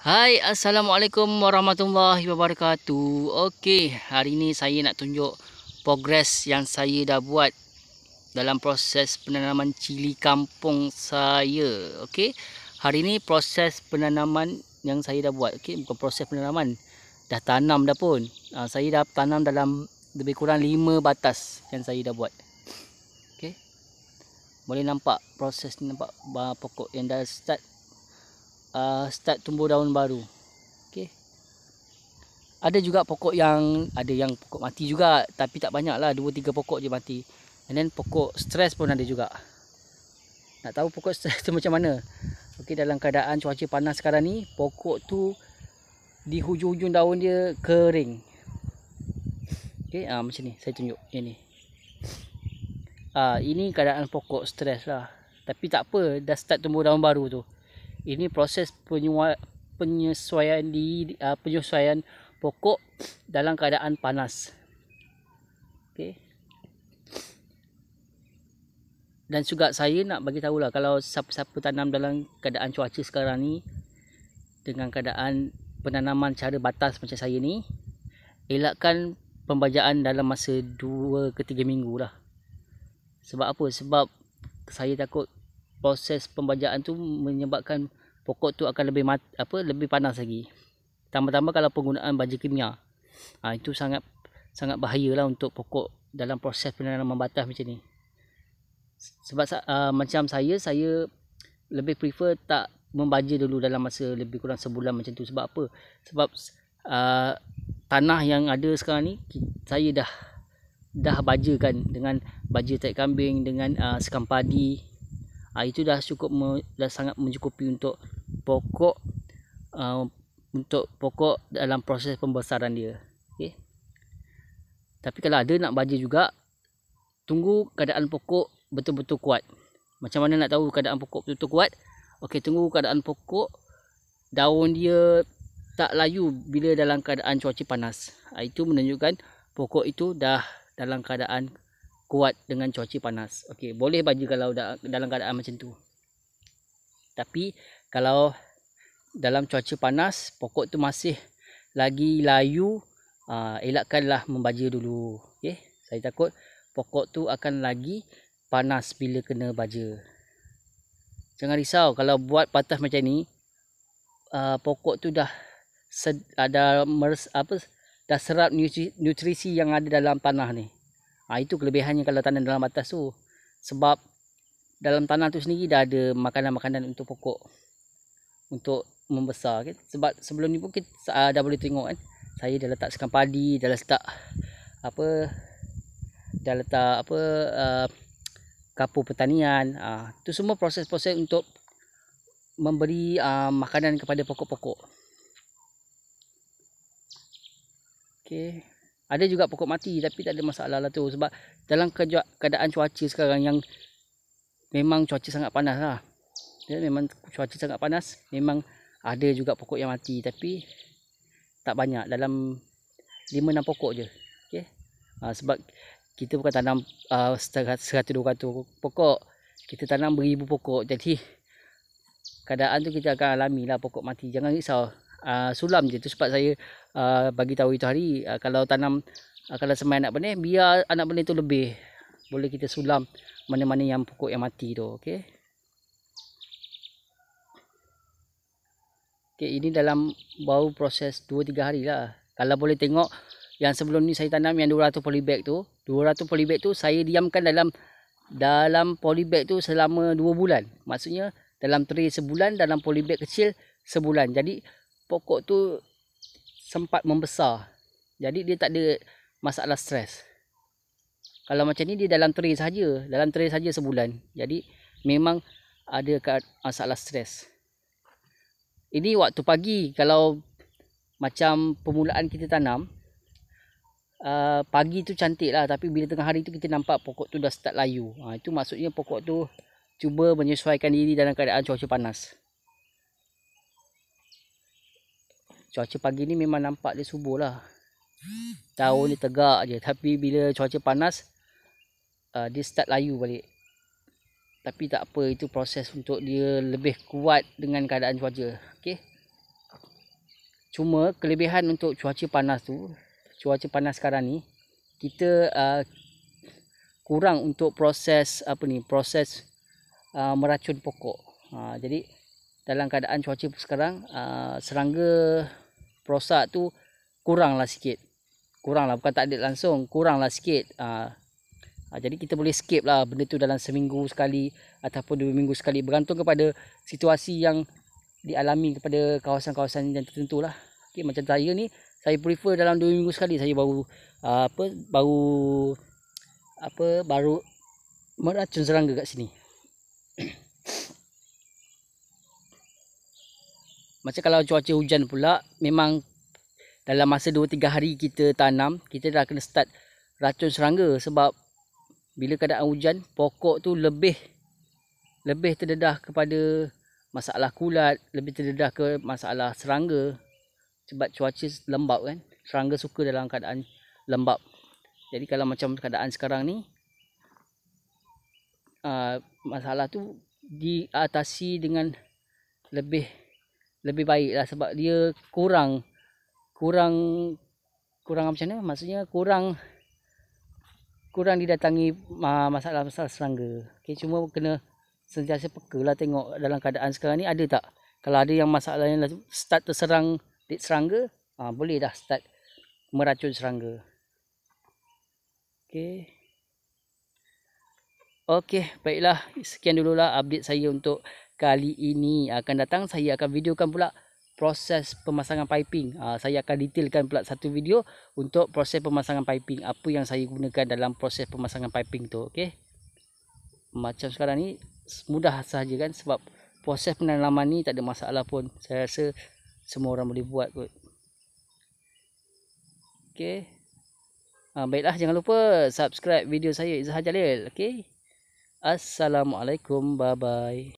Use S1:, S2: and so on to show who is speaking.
S1: Hai, Assalamualaikum warahmatullahi wabarakatuh. Okey, hari ini saya nak tunjuk progres yang saya dah buat dalam proses penanaman cili kampung saya. Okey, hari ini proses penanaman yang saya dah buat. Okey, bukan proses penanaman, dah tanam dah pun. Saya dah tanam dalam lebih kurang 5 batas yang saya dah buat. Okey, boleh nampak proses ni, nampak pokok yang dah start tumbuh daun baru. Okey, ada juga pokok yang pokok mati juga, tapi tak banyak lah, 2-3 pokok je mati. And then pokok stres pun ada juga. Nak tahu pokok stres tu macam mana? Okey, dalam keadaan cuaca panas sekarang ni, pokok tu di hujung-hujung daun dia kering. Okey, macam ni saya tunjuk yang ni. Ini keadaan pokok stres lah. Tapi tak apa, dah start tumbuh daun baru tu. Ini proses penyesuaian pokok dalam keadaan panas. Okey. Dan juga saya nak bagi tahulah, kalau siapa-siapa tanam dalam keadaan cuaca sekarang ni, dengan keadaan penanaman cara batas macam saya ni, elakkan pembajaan dalam masa 2 ke 3 minggu lah. Sebab apa? Sebab saya takut proses pembajaan tu menyebabkan pokok tu akan lebih panas lagi. Tambah-tambah kalau penggunaan baja kimia. Itu sangat bahayalah untuk pokok dalam proses penanaman batas macam ni. Sebab macam saya lebih prefer tak membaja dulu dalam masa lebih kurang sebulan macam tu. Sebab apa? Sebab tanah yang ada sekarang ni saya dah bajakan dengan baja tai kambing, dengan sekam padi. Itu dah sangat mencukupi untuk pokok dalam proses pembesaran dia. Okey. Tapi kalau ada nak baja juga, tunggu keadaan pokok betul-betul kuat. Macam mana nak tahu keadaan pokok betul-betul kuat? Okey, tunggu keadaan pokok daun dia tak layu bila dalam keadaan cuaca panas. Itu menunjukkan pokok itu dah dalam keadaan kuat dengan cuaca panas. Okey, boleh baja kalau dalam keadaan macam tu. Tapi kalau dalam cuaca panas pokok tu masih lagi layu, elakkanlah membaja dulu. Okey, saya takut pokok tu akan lagi panas bila kena baja. Jangan risau kalau buat batas macam ni, pokok tu dah serap nutrisi yang ada dalam tanah ni. Itu kelebihannya kalau tanam dalam batas tu. Sebab dalam tanah tu sendiri dah ada makanan-makanan untuk pokok untuk membesar kan. Sebab sebelum ni pun kita dah boleh tengok kan, saya dah letak sekam padi, dah letak kapur pertanian. Tu semua proses-proses untuk memberi makanan kepada pokok-pokok. Okey. Ada juga pokok mati, tapi tak ada masalah lah tu. Sebab dalam keadaan cuaca sekarang yang memang cuaca sangat panas lah. Memang cuaca sangat panas, memang ada juga pokok yang mati. Tapi tak banyak, dalam 5-6 pokok je. Okey. Sebab kita bukan tanam 100-200 pokok, kita tanam beribu pokok. Jadi keadaan tu kita akan alami lah pokok mati. Jangan risau, sulam je. Tu sebab saya bagi tahu itu hari, kalau tanam kalau semai anak benih, biar anak benih tu lebih, boleh kita sulam mana-mana yang pokok yang mati tu. Okey. Okey, ini dalam baru proses 2-3 hari lah. Kalau boleh tengok yang sebelum ni saya tanam yang 200 polybag tu, 200 polybag tu saya diamkan dalam polybag tu selama 2 bulan. Maksudnya dalam tray sebulan, dalam polybag kecil sebulan. Jadi pokok tu sempat membesar. Jadi dia tak ada masalah stres. Kalau macam ni dia dalam tray saja sebulan. Jadi memang ada masalah stres. Ini waktu pagi, kalau macam permulaan kita tanam, pagi tu cantik lah. Tapi bila tengah hari tu kita nampak pokok tu dah start layu. Itu maksudnya pokok tu cuba menyesuaikan diri dalam keadaan cuaca panas. Cuaca pagi ni memang nampak dia subur lah. Daun dia tegak je. Tapi bila cuaca panas, dia start layu balik. Tapi tak apa, itu proses untuk dia lebih kuat dengan keadaan cuaca. Okey. Cuma kelebihan untuk cuaca panas sekarang ni, kita kurang untuk proses meracun pokok. Jadi dalam keadaan cuaca sekarang, serangga perosak tu kuranglah sikit. Kuranglah, bukan tak ada langsung, kuranglah sikit. Jadi kita boleh skip lah benda tu dalam seminggu sekali ataupun 2 minggu sekali, bergantung kepada situasi yang dialami kepada kawasan-kawasan yang tertentu lah. Okay, macam saya ni, saya prefer dalam 2 minggu sekali saya baru meracun serangga kat sini. Macam kalau cuaca hujan pula, memang dalam masa 2-3 hari kita tanam, kita dah kena start racun serangga. Sebab bila keadaan hujan, pokok tu lebih terdedah kepada masalah kulat, lebih terdedah ke masalah serangga. Sebab cuaca lembap kan, serangga suka dalam keadaan lembap. Jadi kalau macam keadaan sekarang ni, masalah tu diatasi dengan lebih baik lah. Sebab dia kurang macam mana, maksudnya kurang didatangi masalah serangga. Okay, cuma kena sentiasa peka lah tengok dalam keadaan sekarang ni ada tak. Kalau ada yang masalah yang start terserang serangga, boleh dah start meracun serangga. Okey, baiklah, sekian dululah update saya untuk kali ini. Akan datang saya akan videokan pula proses pemasangan piping. Saya akan detailkan pula satu video untuk proses pemasangan piping, apa yang saya gunakan dalam proses pemasangan piping tu. Okey, macam sekarang ni mudah sahaja kan, sebab proses penanaman ni tak ada masalah pun. Saya rasa semua orang boleh buat kot. Okey, baiklah, jangan lupa subscribe video saya, Izhar Jalil. Okey, assalamualaikum, bye bye.